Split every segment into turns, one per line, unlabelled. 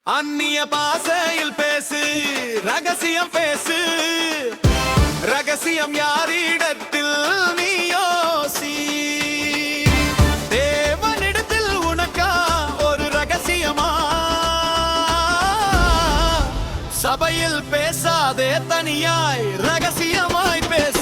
அந்நிய பாசையில் பேசு, ரகசியம் பேசு. ரகசியம் யாரிடத்தில் நீ யோசி. தேவனிடத்தில் உனக்கா ஒரு ரகசியமா? சபையில் பேசாதே, தனியாய் ரகசியமாய் பேசு.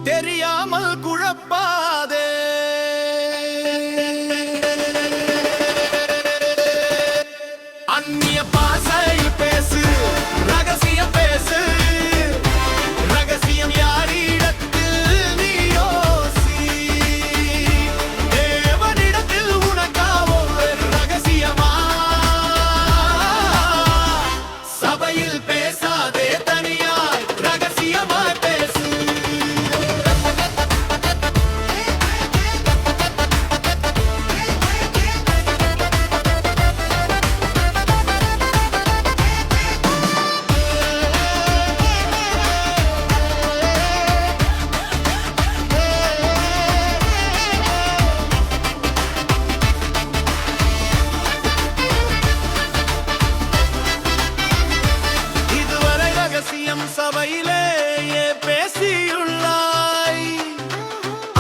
தெரியாமல் குழப்பாதே. அந்நிய பாசையில் பேசு, ரகசியம் பேசு. ரகசியம் யாரிடத்தில் நீ யோசி. தேவனிடத்தில் உனக்காவோ ரகசியமா? சபையில் பேசாதே, தனியாய் ரகசியமாய் பேசு. சபையிலேயே பேசியுள்ளாய்,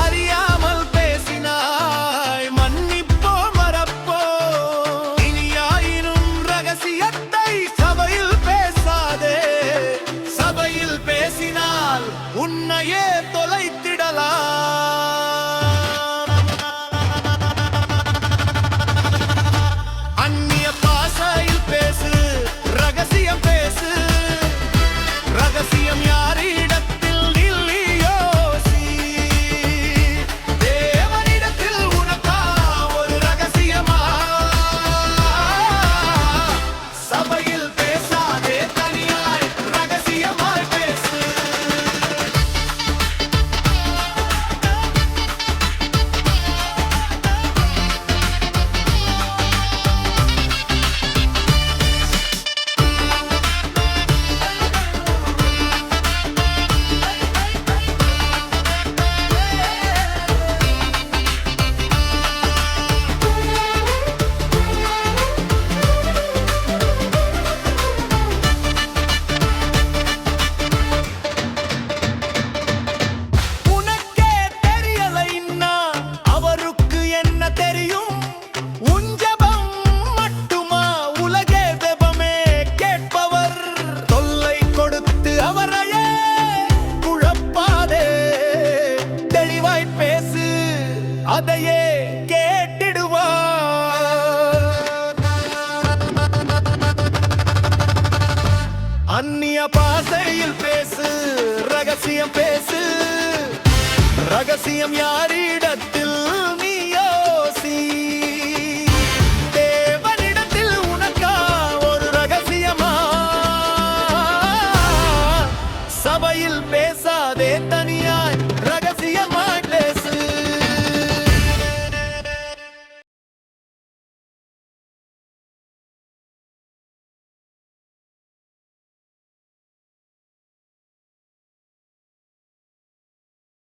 அறியாமல் பேசினாய், மன்னிப்போ மறப்போ. இனியாயினும் ரகசியத்தை சபையில் பேசாதே. சபையில் பேசினால் உன்னையே தொலைத்திடலாம். அந்நிய பாசையில் பேசு, ரகசியம் பேசு. ரகசியம் யாரிடத்தில் நீ யோசி. தேவனிடத்தில் உனக்கா ஒரு ரகசியமா? சபையில் பேசாதே, தனியாய் ரகசியமாய் பேசு. அதையே கேட்டிடுவார். அந்நிய பாசையில் பேசு, ரகசியம் பேசு. ரகசியம் யாரிடத்தில்